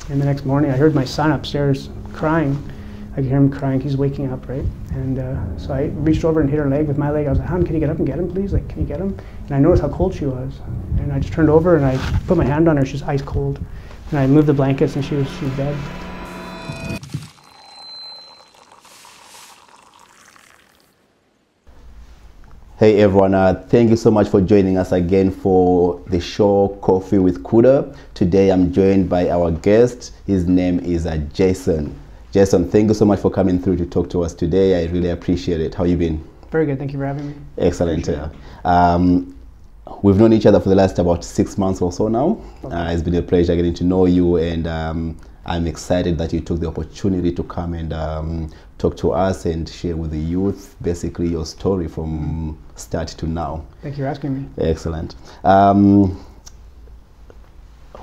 And the next morning I heard my son upstairs crying. I could hear him crying, he's waking up, right? And so I reached over and hit her leg with my leg. I was like, hon, can you get up and get him, please? Like, can you get him? And I noticed how cold she was. And I just turned over and I put my hand on her, she's ice cold. And I moved the blankets and she was dead. Hey everyone, thank you so much for joining us again for the show Coffee with Kuda. Today I'm joined by our guest. His name is Jason. Jason, thank you so much for coming through to talk to us today. I really appreciate it. How you been? Very good, thank you for having me. Excellent. We've known each other for the last about 6 months or so now. Okay. It's been a pleasure getting to know you, and I'm excited that you took the opportunity to come and talk to us and share with the youth basically your story from start to now. Thank you for asking me. Excellent.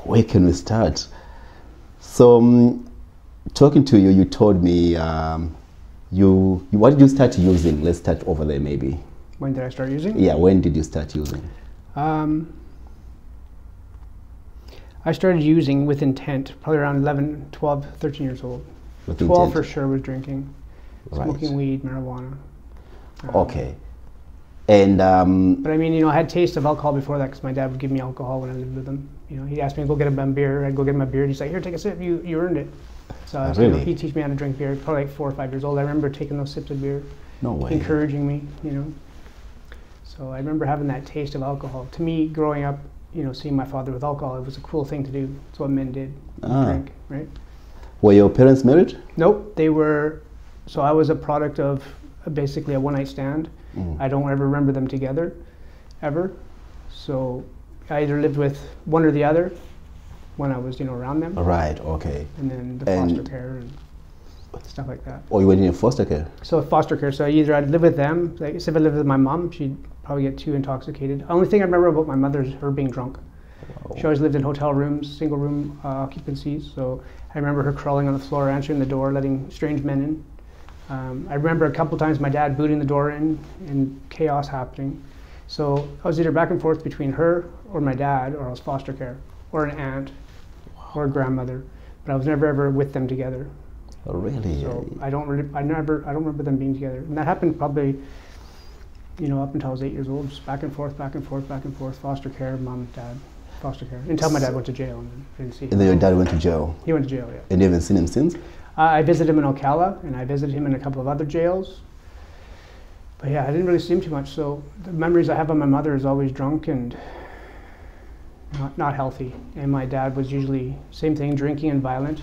Where can we start? So talking to you, you told me what did you start using? Let's start over there maybe. When did I start using? Yeah, when did you start using? I started using with intent, probably around 11, 12, 13 years old. With 12 intent. for sure was drinking, smoking weed, marijuana. Okay. And but I mean, you know, I had taste of alcohol before that because my dad would give me alcohol when I lived with him. You know, he'd ask me to go get him a beer. I'd go get him a beer. And he's like, "Here, take a sip. You earned it." So really? You know, he'd teach me how to drink beer. Probably like 4 or 5 years old. I remember taking those sips of beer. No way. Encouraging me, you know. So I remember having that taste of alcohol. To me, growing up, you know, seeing my father with alcohol, it was a cool thing to do. It's what men did, drink, right? Were your parents married? Nope, they were. So I was a product of basically a one-night stand. I don't ever remember them together, ever. So I either lived with one or the other when I was, you know, around them. Right. Okay. And then the foster care and stuff like that. Oh, you went in foster care? So foster care. So either I'd live with them. Like, if I lived with my mom, she'd probably get too intoxicated. The only thing I remember about my mother is her being drunk. Wow. She always lived in hotel rooms, single room occupancies. So I remember her crawling on the floor, answering the door, letting strange men in. I remember a couple times my dad booting the door in and chaos happening. So I was either back and forth between her or my dad, or I was foster care, or an aunt, or a grandmother. But I was never ever with them together. Oh, really? So I don't remember them being together. And that happened probably, you know, up until I was 8 years old, just back and forth, back and forth, back and forth, foster care, mom, dad, foster care, until my dad went to jail and I didn't see him. And then your dad went to jail? He went to jail, yeah. And you haven't seen him since? I visited him in Ocala, and I visited him in a couple of other jails. But yeah, I didn't really see him too much, so the memories I have of my mother is always drunk and not healthy. And my dad was usually, same thing, drinking and violent,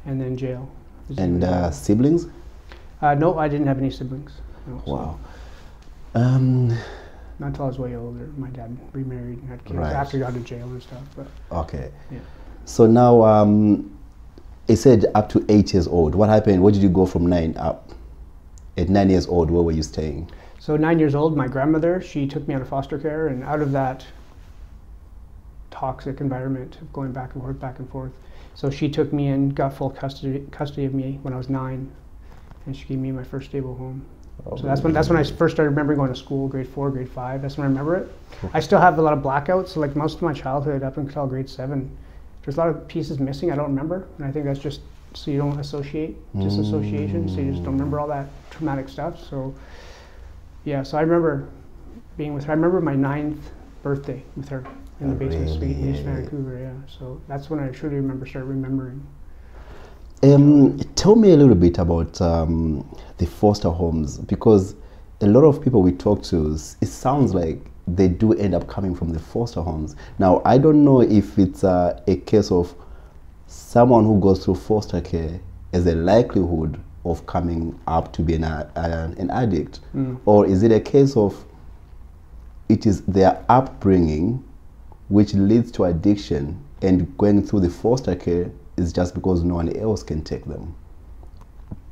and then jail. And siblings? No, I didn't have any siblings. No, wow. So. Not until I was way older. My dad remarried and had kids after he got out of jail and stuff. But okay. Yeah. So now, it said up to 8 years old. What happened? Where did you go from 9 up? At 9 years old, where were you staying? So 9 years old, my grandmother, she took me out of foster care, and out of that toxic environment of going back and forth, back and forth. So she took me in, got full custody of me when I was 9, and she gave me my first stable home. Oh, so that's when I first started remembering going to school, grade 4, grade 5. That's when I remember it. I still have a lot of blackouts. So like most of my childhood up until grade 7, there's a lot of pieces missing I don't remember, and I think that's just so you don't associate, disassociation, so you just don't remember all that traumatic stuff. So yeah, so I remember being with her. I remember my 9th birthday with her in the basement suite in East Vancouver, yeah. So that's when I truly started remembering. Tell me a little bit about the foster homes, because a lot of people we talk to, it sounds like they do end up coming from the foster homes. Now, I don't know if it's a case of someone who goes through foster care as a likelihood of coming up to be an addict, or is it a case of it is their upbringing which leads to addiction, and going through the foster care is just because no one else can take them?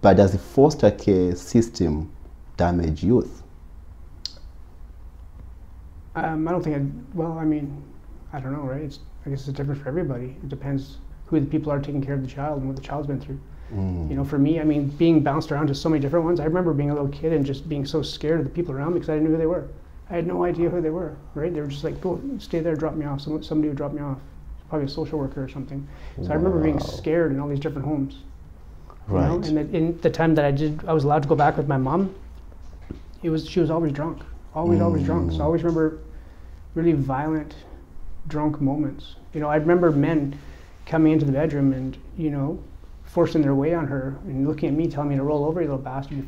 But does the foster care system damage youth? I don't think, well, I mean, I don't know, right? I guess it's different for everybody. It depends who the people are taking care of the child and what the child's been through. You know, for me, I mean, being bounced around to so many different ones, I remember being a little kid and just being so scared of the people around me because I didn't know who they were. I had no idea who they were, right? They were just like, go, stay there, drop me off. Somebody would drop me off. probably a social worker or something. So I remember being scared in all these different homes. Right. You know? And in the time that I was allowed to go back with my mom, she was always drunk, always drunk. So I always remember really violent, drunk moments. You know, I remember men coming into the bedroom and, you know, forcing their way on her and looking at me, telling me to roll over, you little bastard,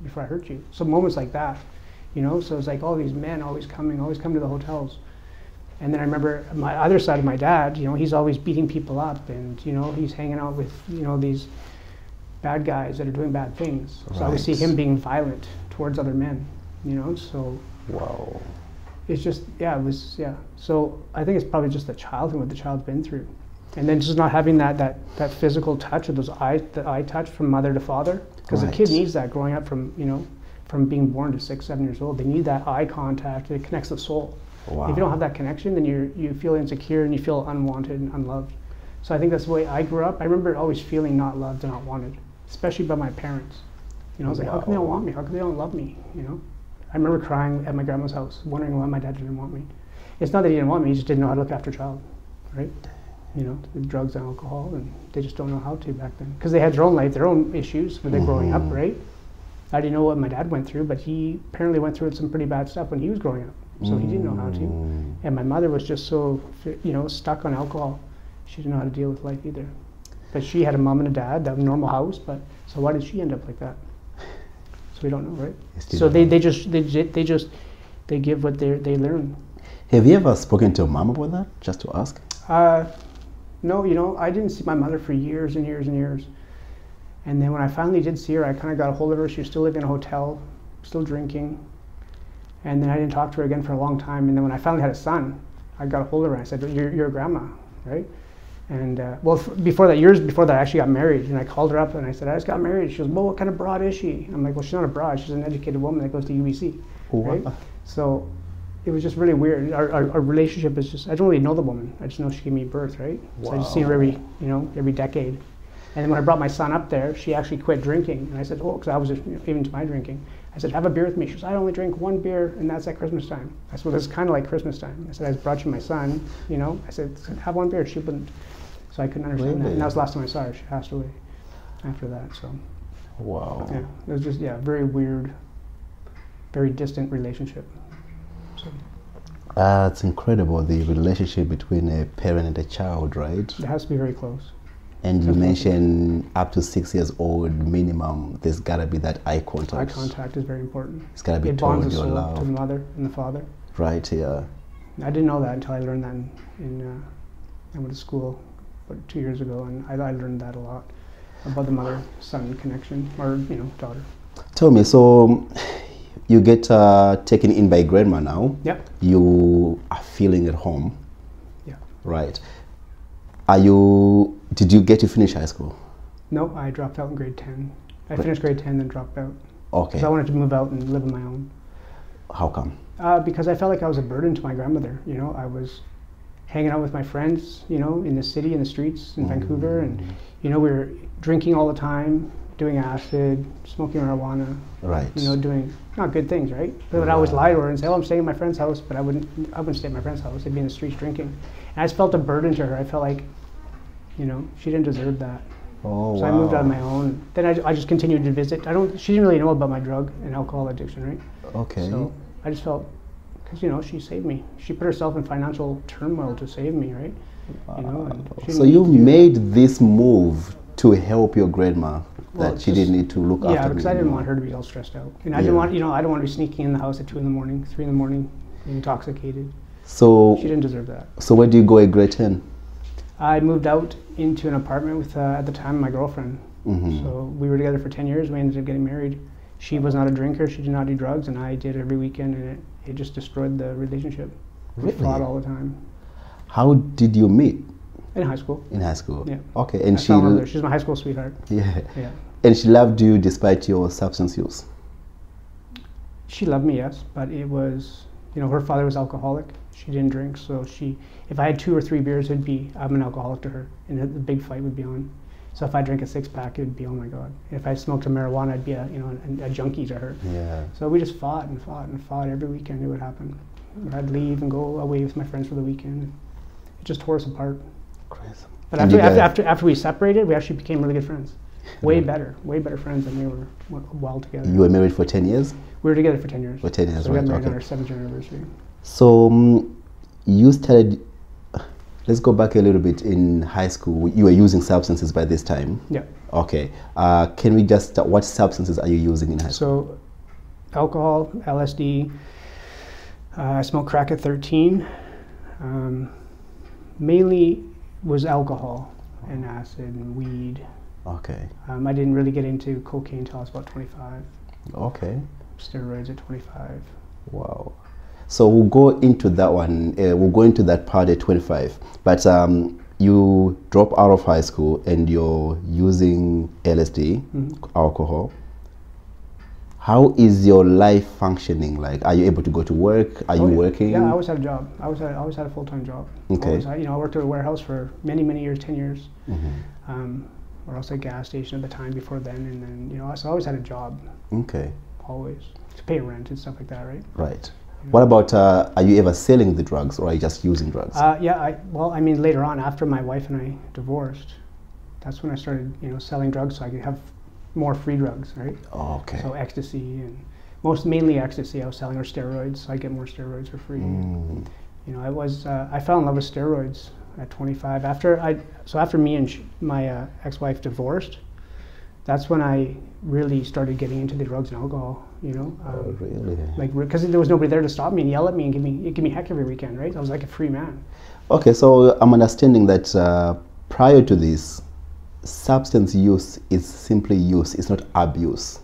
before I hurt you. So moments like that, you know. So it's like all these men always come to the hotels. And then I remember my other side of my dad, you know, he's always beating people up, and, you know, he's hanging out with, you know, these bad guys that are doing bad things. So I would see him being violent towards other men, you know. So wow, it's just, yeah, it was, yeah. So I think it's probably just the childhood, what the child's been through. And then just not having that physical touch, or the eye touch from mother to father, because the kid needs that growing up from, you know, from being born to 6, 7 years old. They need that eye contact. It connects the soul. Wow. If you don't have that connection, then you feel insecure and you feel unwanted and unloved. So I think that's the way I grew up. I remember always feeling not loved and not wanted, especially by my parents. You know, I was like, how come they don't want me? How come they don't love me? You know, I remember crying at my grandma's house, wondering why my dad didn't want me. It's not that he didn't want me; he just didn't know how to look after a child, right? You know, with drugs and alcohol, and they just don't know how to back then, because they had their own life, their own issues when they're growing up, right? I didn't know what my dad went through, but he apparently went through some pretty bad stuff when he was growing up, so he didn't know how to. And my mother was just so, you know, stuck on alcohol. She didn't know how to deal with life either. But she had a mom and a dad, that normal house, but so why did she end up like that? So we don't know, right? So they give what they learn. Have you ever spoken to your mom about that, just to ask? No, you know, I didn't see my mother for years and years and years. And then when I finally did see her, I kind of got a hold of her. She was still living in a hotel, still drinking. And then I didn't talk to her again for a long time. And then when I finally had a son, I got a hold of her and I said, you're a grandma, right? And well, before that, years before that, I actually got married. And I called her up and I said, I just got married. She goes, well, what kind of broad is she? I'm like, well, she's not a broad. She's an educated woman that goes to UBC, right? So it was just really weird. Our relationship is just, I don't really know the woman. I just know she gave me birth, right? So I just see her every decade. And then when I brought my son up there, she actually quit drinking. And I said, oh, because I was just, even to my drinking. I said, have a beer with me. She goes, I only drink one beer, and that's at Christmas time. I said, well, it's kind of like Christmas time. I said, I just brought you my son, you know. I said, have one beer. She wouldn't. So I couldn't understand that. And that was the last time I saw her. She passed away after that, so. Wow. Yeah, it was just, yeah, very weird, very distant relationship. So. It's incredible, the relationship between a parent and a child, right? It has to be very close. And you mentioned up to 6 years old minimum, there's got to be that eye contact. Eye contact is very important. It's got to be it told bonds the your soul love. to the mother and the father. Right, yeah. I didn't know that until I learned that I went to school about 2 years ago, and I learned that a lot about the mother-son connection, or, you know, daughter. Tell me, so you get taken in by grandma now. Yep. You are feeling at home. Yeah. Right. Did you get to finish high school? No, I dropped out in grade 10. I finished grade 10 then dropped out. Okay. Because I wanted to move out and live on my own. How come? Because I felt like I was a burden to my grandmother. You know, I was hanging out with my friends, you know, in the city, in the streets in Vancouver, and, you know, we were drinking all the time, doing acid, smoking marijuana. Right. You know, doing not good things, right? But I would always lie to her and say, oh, I'm staying at my friend's house, but I wouldn't stay at my friend's house. I'd be in the streets drinking. And I just felt a burden to her. I felt like, you know, she didn't deserve that. Oh, so I moved out on my own. Then I just continued to visit. She didn't really know about my drug and alcohol addiction, right? Okay. So I just felt, because, you know, she saved me. She put herself in financial turmoil to save me, right? You know, and so you made this move to help your grandma, that she didn't need to look after. Yeah, because I didn't want her to be all stressed out. And I didn't want, you know, I don't want to be sneaking in the house at 2 in the morning, 3 in the morning, intoxicated. So she didn't deserve that. So where do you go at grade 10? I moved out into an apartment with, at the time, my girlfriend. So we were together for 10 years. We ended up getting married. She was not a drinker. She did not do drugs, and I did every weekend, and it just destroyed the relationship. Really? We fought all the time. How did you meet? In high school. In high school. Yeah. Okay, and she's my high school sweetheart. Yeah. Yeah. And she loved you despite your substance use. She loved me, yes, but it was, you know, her father was alcoholic. She didn't drink, so if I had 2 or 3 beers, I'm an alcoholic to her, and the big fight would be on. So if I drank a 6-pack, it would be, oh my God. If I smoked a marijuana, I'd be a junkie to her. Yeah. So we just fought and fought and fought every weekend. It would happen. I'd leave and go away with my friends for the weekend. It just tore us apart. Crazy. But And you guys- after we separated, we actually became really good friends. Way better friends than we were while together. You were married for 10 years? We were together for 10 years. For 10 years, so we got right, married on okay. our 7th year anniversary. So you started, let's go back a little bit. In high school, you were using substances by this time? Yeah. Okay. Can we just, what substances are you using in high school? So alcohol, LSD, I smoked crack at 13. Mainly was alcohol and acid and weed. Okay. I didn't really get into cocaine until I was about 25. Okay. Steroids at 25. Wow. So we'll go into that one. We'll go into that part at 25. But you drop out of high school and you're using LSD, alcohol. How is your life functioning? Like, are you able to go to work? Are you working? Yeah, I always had a job. I always had a full-time job. Okay. I worked at a warehouse for many years, 10 years. Or else a gas station at the time before then, and then so I always had a job. Okay. Always to pay rent and stuff like that, right? Right. What about, are you ever selling the drugs, or are you just using drugs? Yeah, later on, after my wife and I divorced, that's when I started, selling drugs so I could have more free drugs, right? Oh, okay. So ecstasy and mainly ecstasy I was selling, or steroids, so I get more steroids for free. I fell in love with steroids at 25. After me and my ex-wife divorced, that's when I really started getting into the drugs and alcohol. Oh, really? Like, because there was nobody there to stop me and yell at me and give me heck every weekend, right? I was like a free man. Okay, so I'm understanding that prior to this, substance use is simply use. It's not abuse.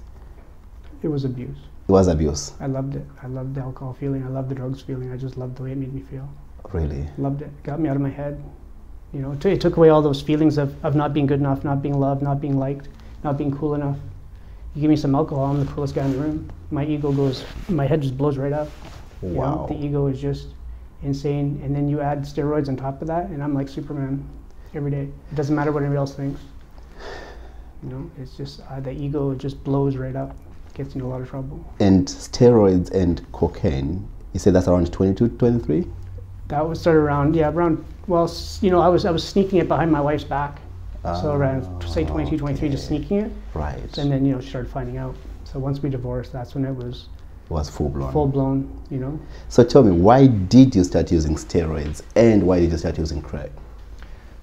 It was abuse. It was abuse. I loved it. I loved the alcohol feeling. I loved the drugs feeling. I just loved the way it made me feel. Really? Loved it. Got me out of my head. It took away all those feelings of not being good enough, not being loved, not being liked, not being cool enough. You give me some alcohol, I'm the coolest guy in the room. My head just blows right up. Wow. The ego is just insane. And then you add steroids on top of that, and I'm like Superman every day. It doesn't matter what anybody else thinks. It's just the ego just blows right up. Gets into a lot of trouble. And steroids and cocaine, you said that's around 22, 23? That was started around, I was sneaking it behind my wife's back. So around, say, 22, 23, just sneaking it. Right. And then, she started finding out. So once we divorced, that's when it was full-blown. Full-blown. So tell me, why did you start using steroids and why did you start using crack?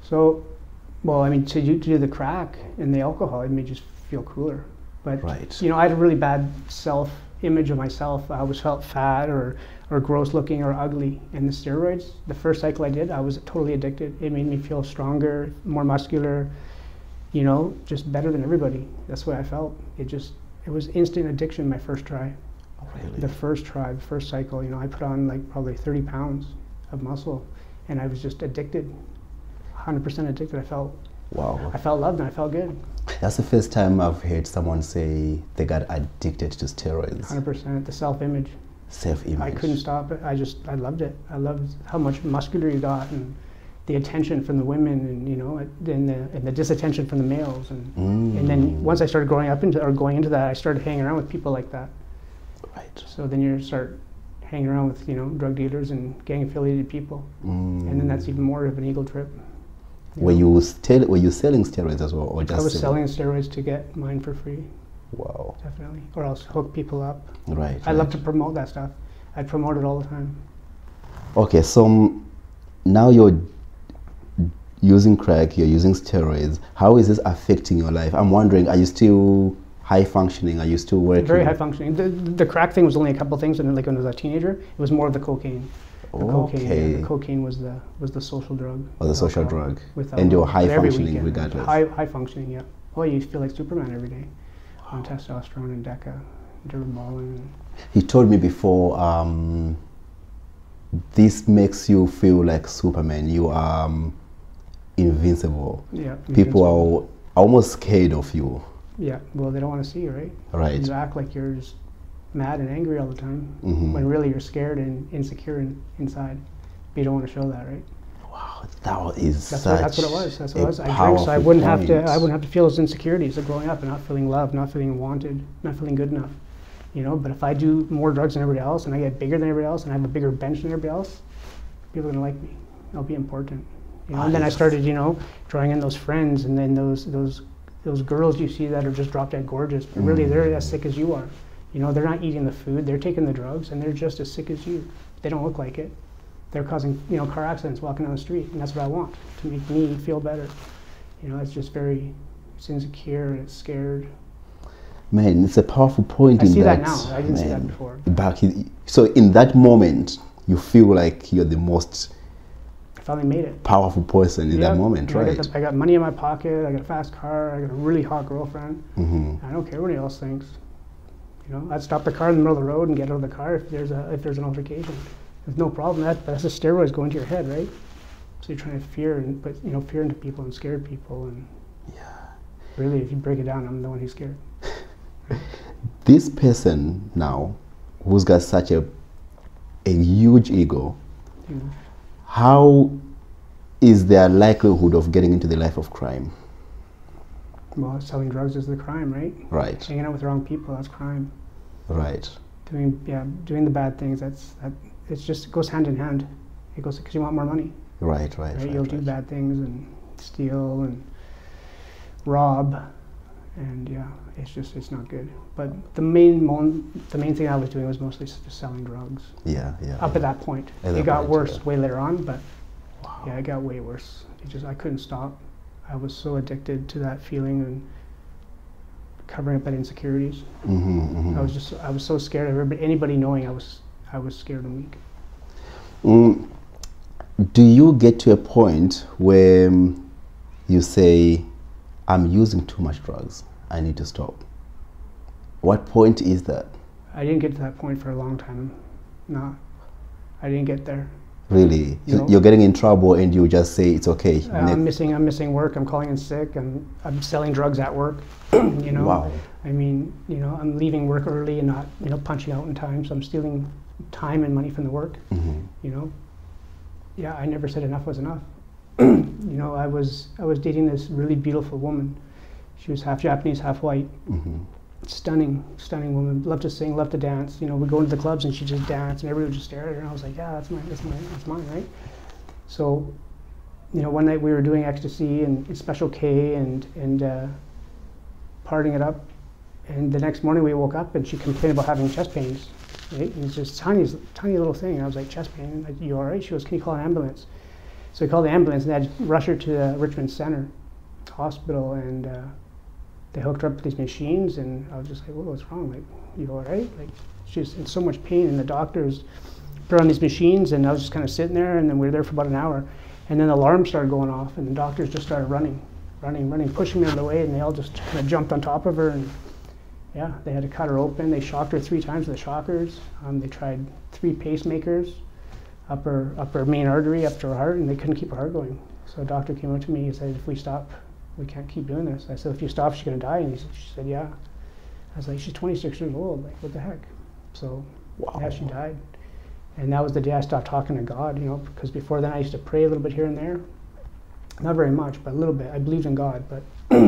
So, to do the crack and the alcohol, it made you feel cooler. But, right. I had a really bad self-image of myself. I always felt fat or gross looking or ugly. And the steroids, the first cycle I did, I was totally addicted. It made me feel stronger, more muscular, just better than everybody. That's what I felt. It was instant addiction my first try. Oh, really? The first cycle, I put on like probably 30 pounds of muscle, and I was just addicted, 100% addicted. I felt loved and I felt good. That's the first time I've heard someone say they got addicted to steroids. 100%, the self-image. Self-image. I couldn't stop it. I loved it. I loved how much muscular you got, and the attention from the women, and the disattention from the males, and then once I started going into that, I started hanging around with people like that. Right. So then you start hanging around with drug dealers and gang affiliated people, and then that's even more of an ego trip. Were you selling steroids as well, or just? I was selling steroids to get mine for free. Wow. Definitely, or else hook people up. Right. I love to promote that stuff. I promote it all the time. Okay, so now you're using crack, you're using steroids. How is this affecting your life? I'm wondering, are you still high functioning? Are you still working? Very high functioning. The crack thing was only a couple things, and then like when I was a teenager, it was more of the cocaine. The cocaine was the social drug. Or the social drug. And you're high functioning regardless. High functioning, yeah. Oh, you feel like Superman every day. On testosterone and DECA, Duraballin. He told me before, this makes you feel like Superman. You are invincible. Yeah. People are almost scared of you. Yeah, well, they don't want to see you, right? Right. You act like you're just mad and angry all the time, when really you're scared and insecure inside. But you don't want to show that, right? Wow, that's what it was. That's what it was. I drank so I wouldn't have to feel those insecurities of growing up and not feeling loved, not feeling wanted, not feeling good enough. But if I do more drugs than everybody else and I get bigger than everybody else and I have a bigger bench than everybody else, people are gonna like me. I'll be important. You know, and then I started, you know, drawing in those friends, and then those girls you see that are just drop dead gorgeous, but really they're as sick as you are. You know, they're not eating the food, they're taking the drugs, and they're just as sick as you. They don't look like it. They're causing, you know, car accidents walking down the street, and that's what I want, to make me feel better. You know, it's just it's insecure and it's scared. Man, it's a powerful point. I see that now. I didn't see that before. So in that moment, you feel like you're the most I finally made it. Powerful person in that moment, right? I got money in my pocket, I got a fast car, I got a really hot girlfriend. I don't care what anyone else thinks. You know, I'd stop the car in the middle of the road and get out of the car if there's an altercation. There's no problem. That's the steroids going to your head, right? So you're trying to put fear into people and scare people, and really, if you break it down, I'm the one who's scared. This person now, who's got such a huge ego, how is their likelihood of getting into the life of crime? Well, selling drugs is the crime, right? Right. Hanging out with the wrong people, that's crime. Right. Doing the bad things, it just goes hand in hand. It goes because you want more money. Right. You'll do bad things and steal and rob, and it's not good. But the main thing I was doing was mostly just selling drugs. Up at that point, it got worse way later on, but it got way worse. I couldn't stop. I was so addicted to that feeling and covering up that insecurities. I was so scared of anybody knowing I was scared and weak. Do you get to a point where you say, I'm using too much drugs, I need to stop? What point is that? I didn't get to that point for a long time. No, I didn't get there. Really? You're getting in trouble and you just say it's okay. I'm missing work. I'm calling in sick. I'm selling drugs at work. You know. Wow. I mean, you know, I'm leaving work early and not, you know, punching out in time. So I'm stealing time and money from the work. You know. Yeah, I never said enough was enough. You know, I was dating this really beautiful woman. She was half Japanese, half white. Stunning woman. Loved to sing, loved to dance. You know, we'd go into the clubs and she'd just dance, and everybody would just stare at her. And I was like, yeah, that's mine, right? So, you know, one night we were doing ecstasy and Special K and partying it up, and the next morning we woke up and she complained about having chest pains. Right? And it's just tiny little thing. And I was like, chest pain? Like, you all right? She goes, can you call an ambulance? So we called the ambulance and they had to rush her to the Richmond Center Hospital, and they hooked her up to these machines, and I was just like, what's wrong? Like, you all right? Like, she's in so much pain, and the doctors put her on these machines, and I was just kind of sitting there, and then we were there for about an hour, and then the alarm started going off, and the doctors just started running, pushing me out of the way, and they all just kind of jumped on top of her, and yeah, they had to cut her open. They shocked her 3 times with the shockers. They tried 3 pacemakers up her main artery, up to her heart, and they couldn't keep her heart going. So a doctor came up to me and said, if we stop, we can't keep doing this. I said, if you stop, she's going to die. And she said, yeah. I was like, she's 26 years old. Like, what the heck? So, yeah, she died. And that was the day I stopped talking to God, you know, because before then I used to pray a little bit here and there. Not very much, but a little bit. I believed in God. But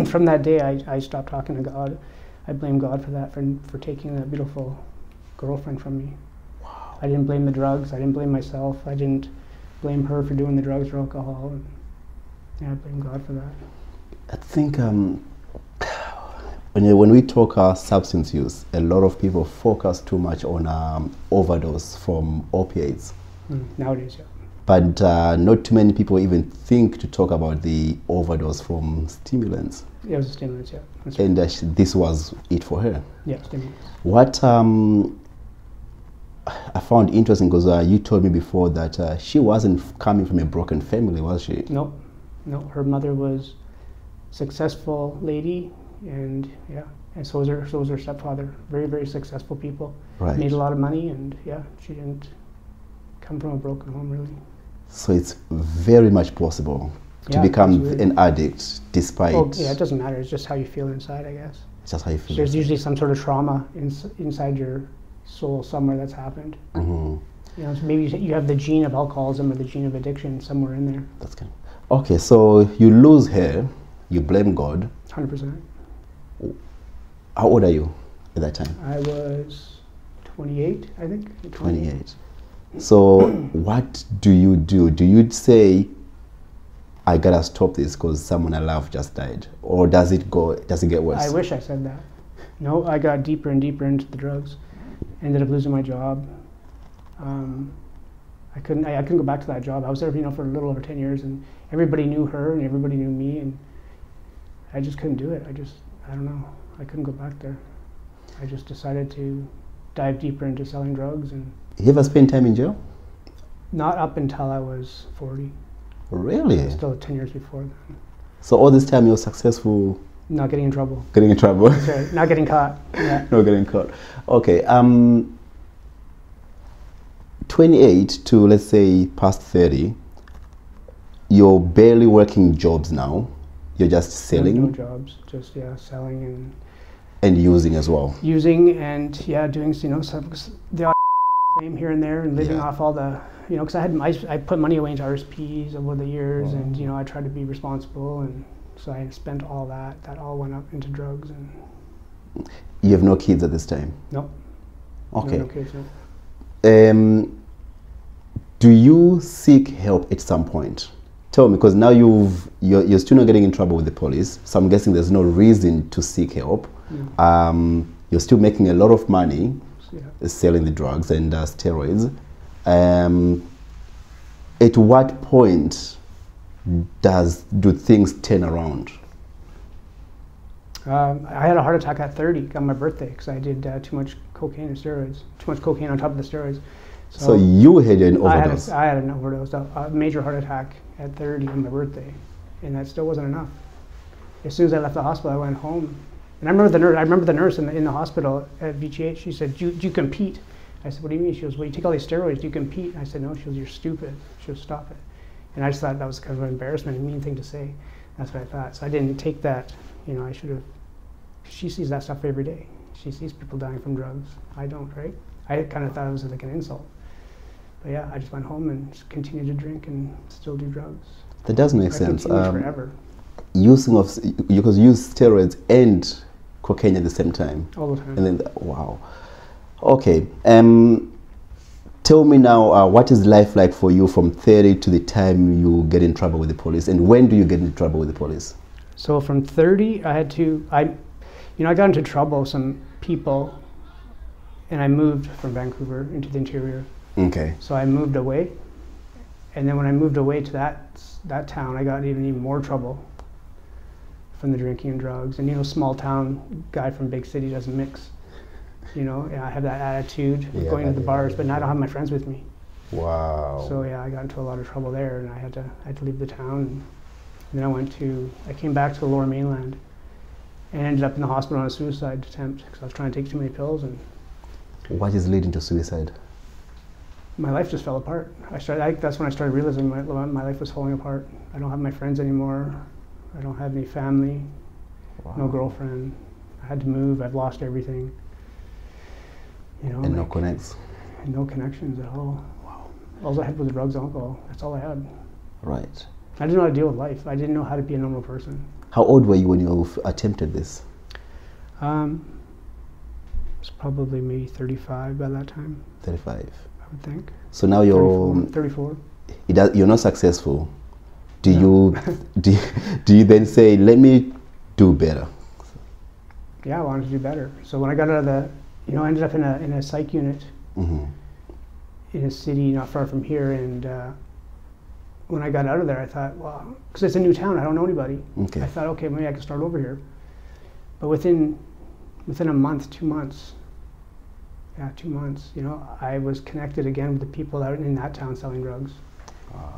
from that day, I stopped talking to God. I blame God for that, for taking that beautiful girlfriend from me. Wow. I didn't blame the drugs. I didn't blame myself. I didn't blame her for doing the drugs or alcohol. And, yeah, I blame God for that. I think when we talk substance use, a lot of people focus too much on overdose from opiates. Nowadays, yeah. But not too many people even think to talk about the overdose from stimulants. Yeah, it was a stimulant, yeah. That's and this was it for her. Yeah, stimulants. What I found interesting, because you told me before that she wasn't coming from a broken family, was she? No. Her mother was a successful lady, and yeah, and so was her stepfather. Very, very successful people. Right. Made a lot of money, and yeah, she didn't come from a broken home, really. So it's very much possible to become an addict despite... Oh, yeah, it doesn't matter. It's just how you feel inside, I guess. It's just how you feel. There's usually some sort of trauma inside your soul somewhere that's happened. You know, so maybe you have the gene of alcoholism or the gene of addiction somewhere in there. That's good. Okay, so you lose her, you blame God. 100%. How old are you at that time? I was 28, I think. 28. So what do? Do you say, I gotta stop this because someone I love just died? Or does it get worse? I wish I said that. No, I got deeper and deeper into the drugs. Ended up losing my job. I couldn't go back to that job. I was there, for a little over 10 years, and everybody knew her and everybody knew me, and I just couldn't do it. I don't know. I couldn't go back there. I just decided to dive deeper into selling drugs. And you ever spent time in jail? not up until I was 40. Really? Still 10 years before then. So all this time you were successful? Not getting in trouble. Getting in trouble? That's right. Not getting caught. Yeah. Not getting caught. Okay. 28 to, let's say, past 30, you're barely working jobs now. You're just selling? No jobs. Just, selling and using as well. Using and, doing, some the odd thing here and there, and living off all the, because I put money away into RSPs over the years, and, I tried to be responsible, and so I spent all that. That all went up into drugs. And you have no kids at this time? No. Okay. No kids, no. Do you seek help at some point? Tell me, because now you're still not getting in trouble with the police, so I'm guessing there's no reason to seek help. You're still making a lot of money selling the drugs and steroids. At what point do things turn around? I had a heart attack at 30 on my birthday because I did too much cocaine and steroids, too much cocaine on top of the steroids. So you had an overdose? I had an overdose, a major heart attack at 30 on my birthday, and that still wasn't enough. As soon as I left the hospital, I went home. And I remember the nurse in the hospital at VGH. She said, do you compete? I said, what do you mean? She goes, well, you take all these steroids, do you compete? And I said, no. She goes, you're stupid. She goes, stop it. And I just thought that was kind of an embarrassment, a mean thing to say. That's what I thought. So I didn't take that. I should have. She sees that stuff every day. She sees people dying from drugs. I don't, right? I kind of thought it was like an insult. But I just went home and just continued to drink and still do drugs. That does make sense. Forever. Because you use steroids and cocaine at the same time. All the time. And then, wow. Okay. Tell me now, what is life like for you from 30 to the time you get in trouble with the police, and when do you get into trouble with the police? So from 30, I got into trouble with some people, and I moved from Vancouver into the interior. Okay. So I moved away, and then when I moved away to that town, I got even more trouble from the drinking and drugs. And small town guy from big city doesn't mix. I have that attitude of going to the bars, but now I don't have my friends with me. Wow. So I got into a lot of trouble there, and I had to leave the town. And then I came back to the Lower Mainland, and ended up in the hospital on a suicide attempt because I was trying to take too many pills. And what is leading to suicide? My life just fell apart. That's when I started realizing my life was falling apart. I don't have my friends anymore. I don't have any family. Wow. No girlfriend. I had to move. I've lost everything. And no connects. And no connections at all. Wow. All I had was drugs and alcohol. That's all I had. Right. I didn't know how to deal with life. I didn't know how to be a normal person. How old were you when you attempted this? I was probably maybe 35 by that time. 35. I would think. So now you're 34. You're not successful. Do you then say, let me do better? Yeah, I wanted to do better. So when I got out of I ended up in a psych unit in a city not far from here, and when I got out of there, I thought, well, because it's a new town, I don't know anybody. Okay. I thought, okay, maybe I can start over here. But within a month, 2 months, 2 months, I was connected again with the people out in that town selling drugs.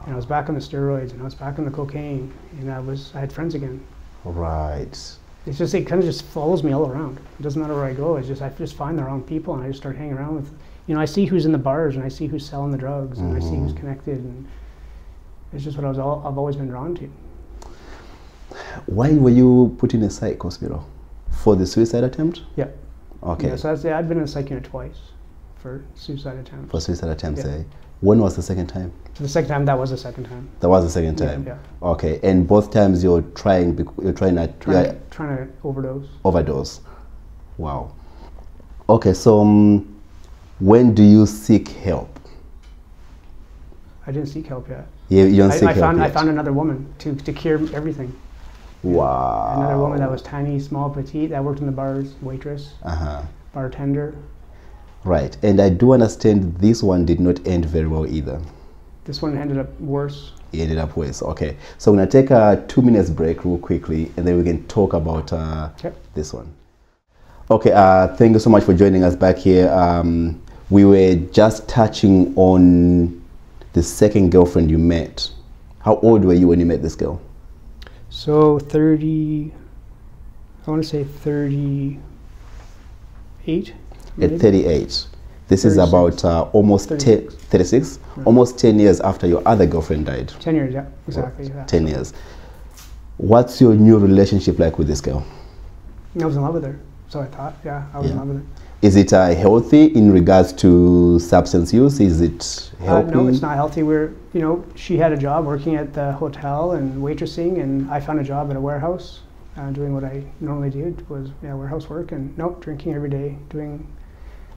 And I was back on the steroids, and I was back on the cocaine, and I had friends again. Right. It kind of just follows me all around. It doesn't matter where I go. I just find the wrong people, and I just start hanging around with. I see who's in the bars, and I see who's selling the drugs, and I see who's connected, and it's just what I've always been drawn to. Why were you put in a psych hospital? For the suicide attempt? Yeah. Okay. Yeah, so I'd been in a psych unit twice for suicide attempts. For suicide attempts, When was the second time? So the second time, that was the second time. That was the second time? Yeah. Okay, and both times you're trying to overdose. Overdose. Wow. Okay, so when do you seek help? I didn't seek help yet. You don't seek I help yet. found another woman to cure everything. Wow. Another woman that was tiny, small, petite, that worked in the bars, waitress, bartender. Right, and I do understand this one did not end very well either. This one ended up worse. It ended up worse, okay. So I'm going to take a 2 minutes break real quickly, and then we can talk about this one. Okay, thank you so much for joining us back here. We were just touching on the second girlfriend you met. How old were you when you met this girl? So 30, I want to say 38. At 38. This 36. is about almost 36? Yeah. Almost 10 years after your other girlfriend died. 10 years, yeah, exactly. Well, 10 years. What's your new relationship like with this girl? I was in love with her, so I thought, yeah, I was in love with her. Is it healthy in regards to substance use? Is it helping? No, it's not healthy. She had a job working at the hotel and waitressing, and I found a job at a warehouse, doing what I normally did was warehouse work, and drinking every day, doing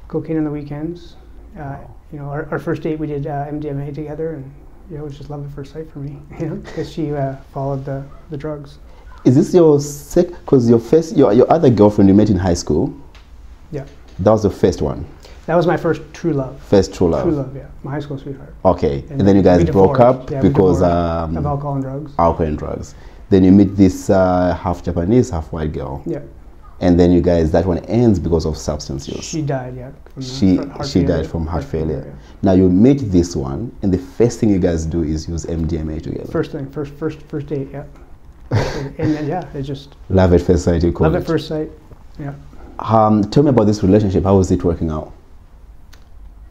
cocaine on the weekends. Our first date we did MDMA together, and it was just love at first sight for me, because she followed the drugs. Is this your because your other girlfriend you met in high school? Yeah. That was the first one? That was my first true love. First true love? True love, yeah. My high school sweetheart. Okay. And then you guys broke up because of alcohol and drugs. Alcohol and drugs. Then you meet this half Japanese, half white girl. Yeah. And then you guys, that one ends because of substance use. She died, yeah. She died from heart failure. Yeah. Now you meet this one, and the first thing you guys do is use MDMA together. First thing, first date, yeah. And then it's just love at first sight. You call it. Love at first sight, yeah. Tell me about this relationship. How was it working out?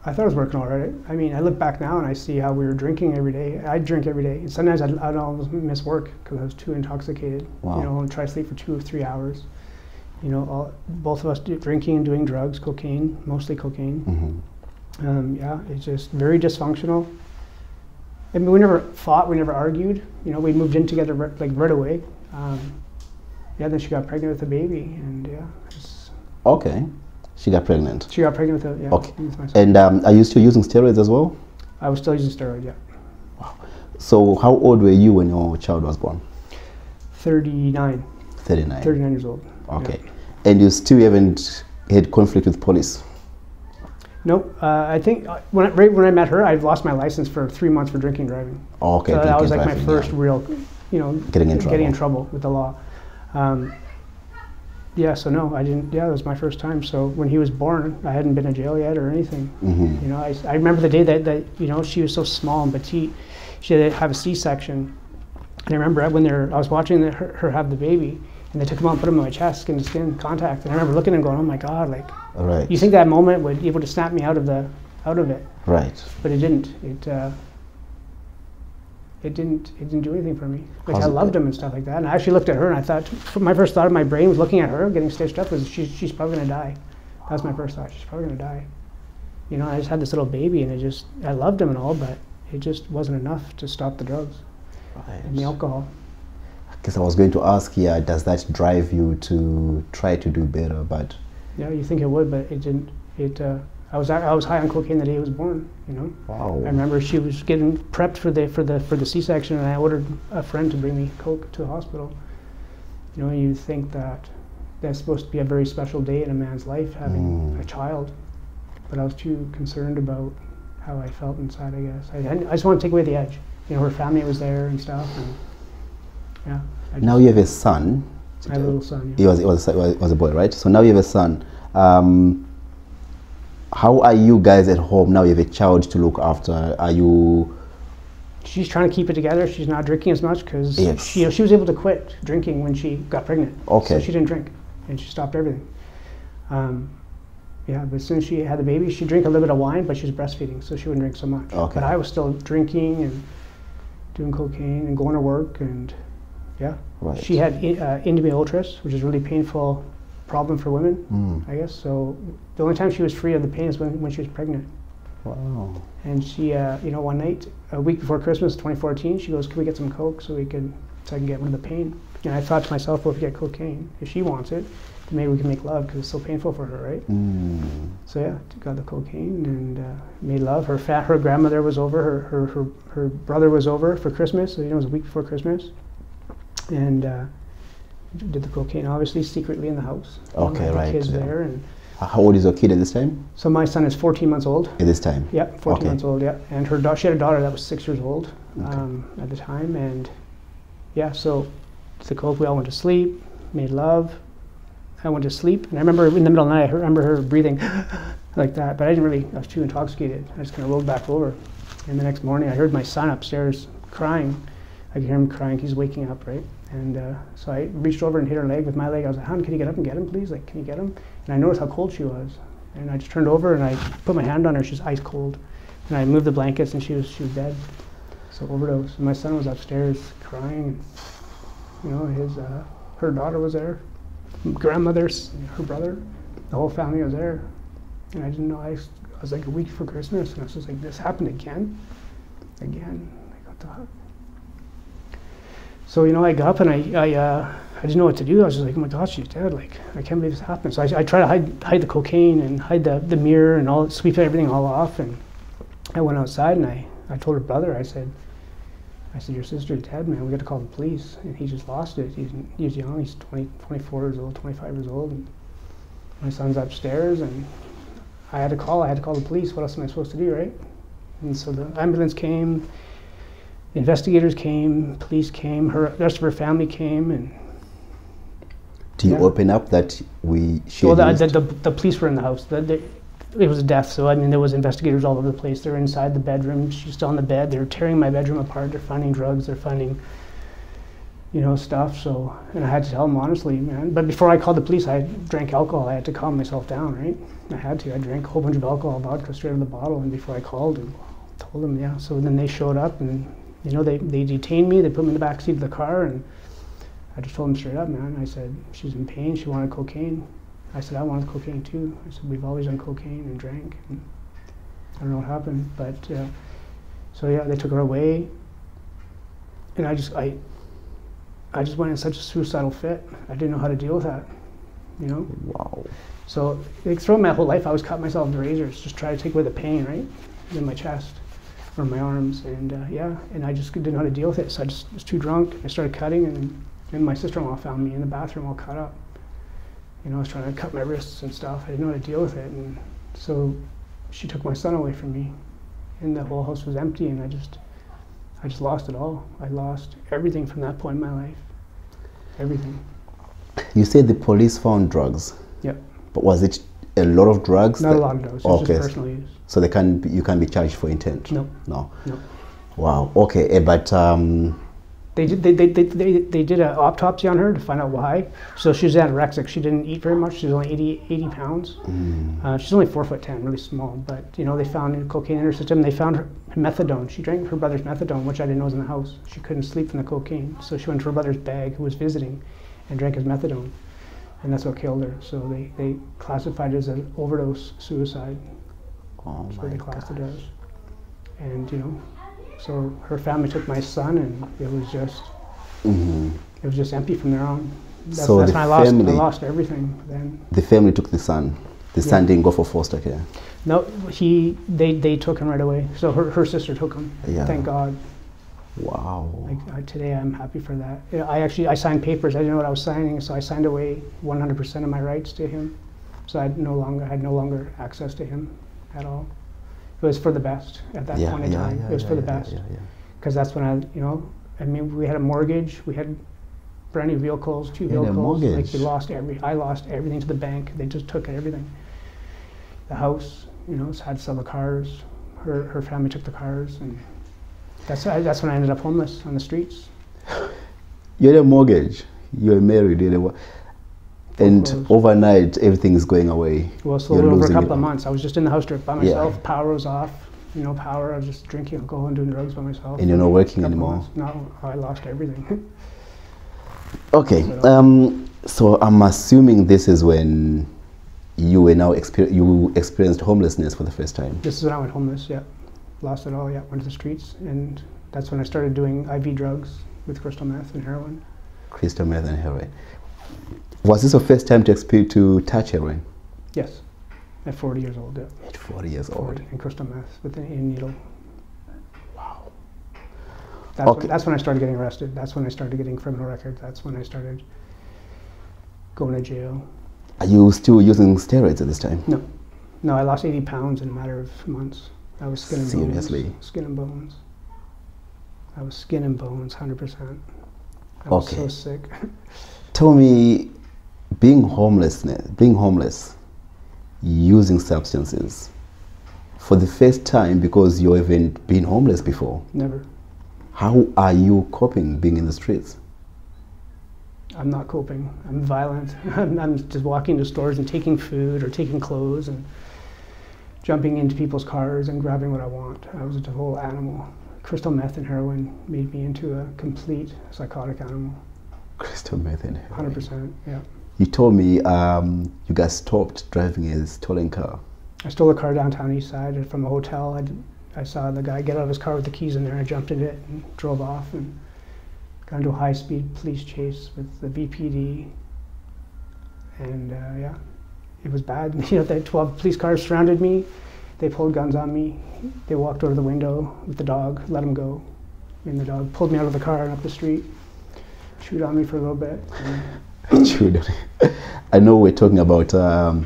I thought it was working all right. I mean, I look back now and I see how we were drinking every day. I'd drink every day. And sometimes I'd almost miss work because I was too intoxicated. Wow. And try to sleep for 2 or 3 hours. Both of us drinking and doing drugs, cocaine, mostly cocaine. Mm-hmm. It's just very dysfunctional. I mean, we never fought, we never argued. We moved in together right away. Then she got pregnant with a baby, and okay. She got pregnant. She got pregnant with a okay. And are you still using steroids as well? I was still using steroids, yeah. Wow. So how old were you when your child was born? 39. 39. 39 years old. Okay. Yeah. And you still haven't had conflict with police? Nope. I think right when I met her, I've lost my license for 3 months for drinking and driving. Oh, okay. So that was like my first real, getting in trouble with the law. So no, I didn't. Yeah, it was my first time. So when he was born, I hadn't been in jail yet or anything. Mm-hmm. I remember the day that she was so small and petite, she had to have a C-section. And I remember when I was watching her have the baby, and they took him out and put him on my chest, skin to skin contact. And I remember looking and going, "Oh my God!" Like, right. You think that moment would be able to snap me out of it? Right. But it didn't. It didn't do anything for me. Like, I loved him and stuff like that. And I actually looked at her and I thought, my first thought in my brain was looking at her getting stitched up was she's probably gonna die. That was my first thought. She's probably gonna die. I just had this little baby, and I loved him and all, but it just wasn't enough to stop the drugs and the alcohol. I guess I was going to ask, does that drive you to try to do better? But yeah, you think it would, but it didn't. I was high on cocaine the day he was born. Wow. I remember she was getting prepped for the C-section, and I ordered a friend to bring me coke to the hospital. You think that's supposed to be a very special day in a man's life, having a child, but I was too concerned about how I felt inside. I guess I just want to take away the edge. Her family was there and stuff, and yeah. Now you have a son. I have a little son. Yeah. It was a boy, right? So now you have a son. How are you guys at home now? You have a child to look after. Are you? She's trying to keep it together. She's not drinking as much because she was able to quit drinking when she got pregnant. Okay. So she didn't drink, and she stopped everything. But as soon as she had the baby, she'd drink a little bit of wine, but she was breastfeeding, so she wouldn't drink so much. Okay. But I was still drinking and doing cocaine and going to work, and Right. She had endometriosis, which is a really painful problem for women, I guess. So the only time she was free of the pain is when she was pregnant. Wow. And she, one night, a week before Christmas, 2014, she goes, "Can we get some coke so I can get rid of the pain?" And I thought to myself, well, if you get cocaine, if she wants it, maybe we can make love because it's so painful for her, right? So yeah, got the cocaine and made love. Her grandmother was over, her brother was over for Christmas, so it was a week before Christmas. And did the cocaine obviously secretly in the house. Okay, right. Kids there. And how old is your kid at this time? so my son is 14 months old. At this time? Yeah, 14 months old, yeah. And she had a daughter that was 6 years old at the time. And yeah, so the coke, we all went to sleep, made love. I went to sleep, and I remember in the middle of the night, I remember her breathing like that, but I was too intoxicated. I just kind of rolled back over. And the next morning, I heard my son upstairs crying. I could hear him crying, he's waking up, right? And so I reached over and hit her leg with my leg. I was like, hon, can you get up and get him, please? Like, can you get him? And I noticed how cold she was. And I just turned over and I put my hand on her, she's ice cold. And I moved the blankets and she was dead. So overdose. And my son was upstairs crying. Her daughter was there. Grandmother's, her brother, the whole family was there, and I didn't know. I was like a week for Christmas, and I was just like, this happened again. Like, what the heck? So I got up and I didn't know what to do. I was just like, oh my gosh, she's dead. Like, I can't believe this happened. So I tried to hide the cocaine and hide the mirror and sweep everything all off. And I went outside and I told her brother, I said, your sister's dead, man. We got to call the police. And he just lost it. He's young. He's 24 years old, 25 years old. And my son's upstairs, and I had to call the police. What else am I supposed to do, right? And so the ambulance came, the investigators came, police came, the rest of her family came, and. Do you open up that the police were in the house. It was a death, so there was investigators all over the place. They're inside the bedroom. She's still on the bed. They're tearing my bedroom apart. They're finding drugs. They're finding, stuff. So, and I had to tell them honestly, man. But before I called the police, I drank alcohol. I had to calm myself down, right? I had to. I drank a whole bunch of alcohol, vodka, straight out of the bottle. And before I called and told them, yeah. So then they showed up, and they detained me. They put me in the back seat of the car, and I just told them straight up, man. I said she's in pain. She wanted cocaine. I said, I wanted cocaine too. I said, we've always done cocaine and drank. And I don't know what happened, but so yeah, they took her away, and I just went in such a suicidal fit. I didn't know how to deal with that, Wow. So throughout my whole life, I was cutting myself with razors, just try to take away the pain, right, in my chest or my arms, and and I just didn't know how to deal with it. So I just was too drunk. I started cutting, and my sister-in-law found me in the bathroom all cut up. I was trying to cut my wrists and stuff. I didn't know how to deal with it. And so she took my son away from me. And the whole house was empty, and I just lost it all. I lost everything from that point in my life. Everything. You said the police found drugs. Yep. But was it a lot of drugs? Not a lot of drugs. It was just personal use. So you can't be charged for intent? No. No. No. Wow. Okay. But They did an autopsy on her to find out why. So she was anorexic. She didn't eat very much. She was only 80 pounds. She's only 4'10", really small. But they found cocaine in her system. They found her methadone. She drank her brother's methadone, which I didn't know was in the house. She couldn't sleep from the cocaine, so she went to her brother's bag, who was visiting, and drank his methadone, and that's what killed her. So they classified it as an overdose suicide. That's what they classed it as. And so her family took my son, and it was just empty from there on. That's when I lost everything then. The family took the son. The son didn't go for foster care. No, they took him right away. So her sister took him. Yeah. Thank God. Wow. Today I'm happy for that. I signed papers. I didn't know what I was signing, so I signed away 100% of my rights to him. So I had no longer access to him at all. It was for the best at that point in time. It was for the best. Because that's when we had a mortgage. We had brand new vehicles, two vehicles. I lost everything to the bank. They just took everything. The house, so I had to sell the cars. Her family took the cars, and that's when I ended up homeless on the streets. You had a mortgage. You were married. And overnight, everything is going away. Well, slowly over a couple of months. I was just in the house by myself. Yeah. Power was off. Power. I was just drinking alcohol and doing drugs by myself. And you're not working anymore? No, I lost everything. Okay. So I'm assuming this is when you were now you experienced homelessness for the first time. This is when I went homeless. Yeah, lost it all. Yeah, went to the streets, and that's when I started doing IV drugs with crystal meth and heroin. Crystal meth and heroin. Was this your first time to touch heroin? Yes, at 40 years old. Yeah. At 40 years old. And crystal meth with a needle. Wow. That's when I started getting arrested. That's when I started getting criminal records. That's when I started going to jail. Are you still using steroids at this time? No. No, I lost 80 pounds in a matter of months. I was skin and bones. Seriously? Skin and bones. I was skin and bones, 100%. I was so sick. Tell me, being homeless, using substances, for the first time, because you haven't been homeless before. Never. How are you coping being in the streets? I'm not coping. I'm violent. I'm just walking to stores and taking food or taking clothes and jumping into people's cars and grabbing what I want. I was a whole animal. Crystal meth and heroin made me into a complete psychotic animal. Crystal meth and heroin. 100%, yeah. You told me you guys stopped driving a stolen car. I stole a car downtown East Side from a hotel. I saw the guy get out of his car with the keys in there. I jumped in it and drove off and got into a high-speed police chase with the BPD. And yeah, it was bad. You know, the 12 police cars surrounded me. They pulled guns on me. They walked over the window with the dog, let him go. And the dog pulled me out of the car and up the street, chewed on me for a little bit. I know we're talking about the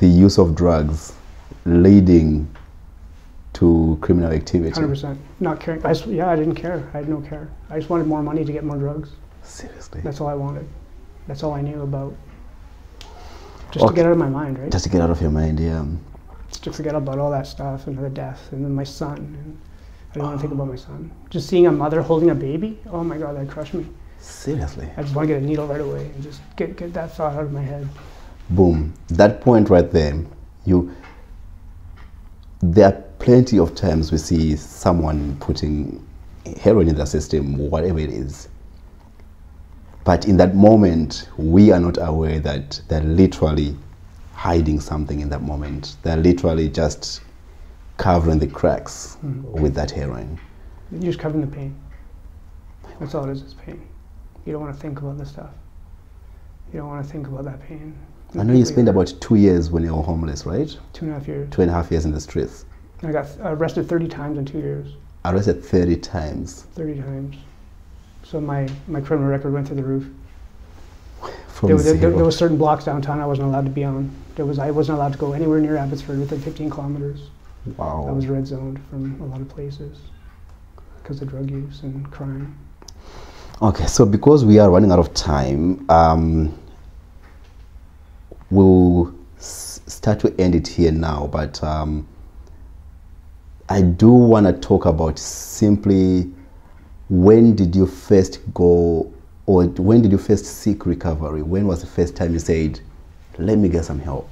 use of drugs leading to criminal activity. 100%. Not caring. I didn't care. I had no care. I just wanted more money to get more drugs. Seriously? That's all I wanted. That's all I knew about. Just to get out of my mind, right? Just to get out of your mind, yeah. Just to forget about all that stuff and the death and then my son. And I didn't want to think about my son. Just seeing a mother holding a baby, oh my God, that crushed me. Seriously? I just want to get a needle right away and just get that thought out of my head. Boom. That point right there, there are plenty of times we see someone putting heroin in their system, whatever it is. But in that moment, we are not aware that they're literally hiding something in that moment. They're literally just covering the cracks with that heroin. You're just covering the pain. That's all it is pain. You don't want to think about this stuff. You don't want to think about that pain. I know you spent about 2 years when you were homeless, right? 2.5 years. 2.5 years in the streets. I got arrested 30 times in 2 years. Arrested 30 times? 30 times. So my criminal record went through the roof. There were certain blocks downtown I wasn't allowed to be on. I wasn't allowed to go anywhere near Abbotsford within 15 kilometers. Wow. I was red zoned from a lot of places because of drug use and crime. Okay, so because we are running out of time, we'll start to end it here now, but I do want to talk about simply when did you first go, or when did you first seek recovery? When was the first time you said, let me get some help?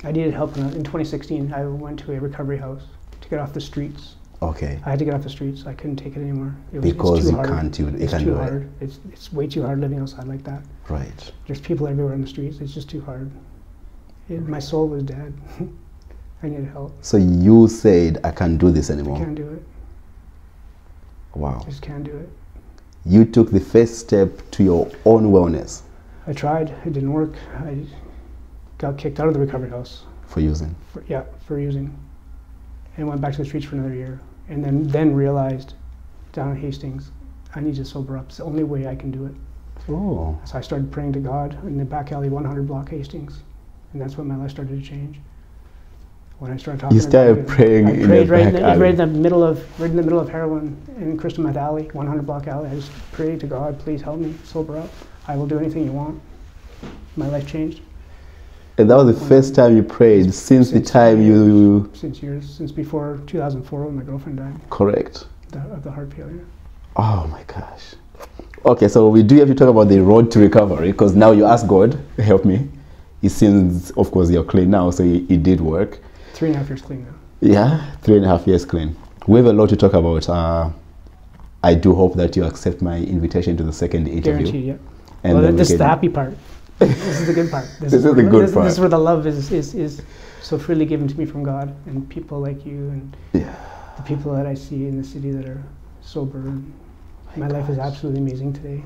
I needed help in 2016. I went to a recovery house to get off the streets. Okay. I had to get off the streets. I couldn't take it anymore. Because you hard. can't do it. It's too hard. It's way too hard living outside like that. Right. There's people everywhere in the streets. It's just too hard. My soul was dead. I needed help. So you said, I can't do this anymore. I can't do it. Wow. I just can't do it. You took the first step to your own wellness. I tried. It didn't work. I got kicked out of the recovery house. For using? For using. And went back to the streets for another year. And then realized down in Hastings, I need to sober up. It's the only way I can do it. Oh. So I started praying to God in the back alley, 100 block Hastings. And that's when my life started to change. When I started talking you started praying I prayed right in the middle of heroin in Crystal Meth Alley, 100 block alley. I just prayed to God, please help me sober up. I will do anything you want. My life changed. And that was the first time you prayed since the time you... Since before 2004 when my girlfriend died. Correct. Of the heart failure. Oh my gosh. Okay, so we do have to talk about the road to recovery, because now you ask God, help me. It seems, of course, you're clean now, so it did work. 3.5 years clean now. Yeah, 3.5 years clean. We have a lot to talk about. I do hope that you accept my invitation to the second interview. Guaranteed, yeah. And well, this is the happy part. This is the good part. This is the good part. This is where the love is so freely given to me from God and people like you and the people that I see in the city that are sober. My life is absolutely amazing today.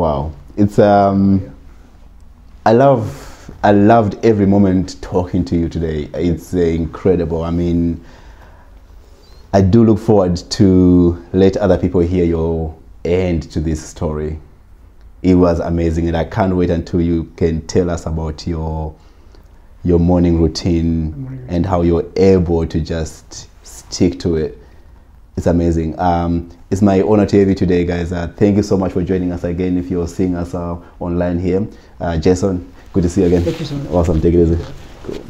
Wow. It's I loved every moment talking to you today. It's incredible. I mean, I do look forward to let other people hear your end to this story. It was amazing, and I can't wait until you can tell us about your morning routine and how you're able to just stick to it. It's amazing. It's my honor to have you today, guys. Thank you so much for joining us again. If you're seeing us online here, Jason, good to see you again. Thank you so much. Awesome. Take it easy. Cool.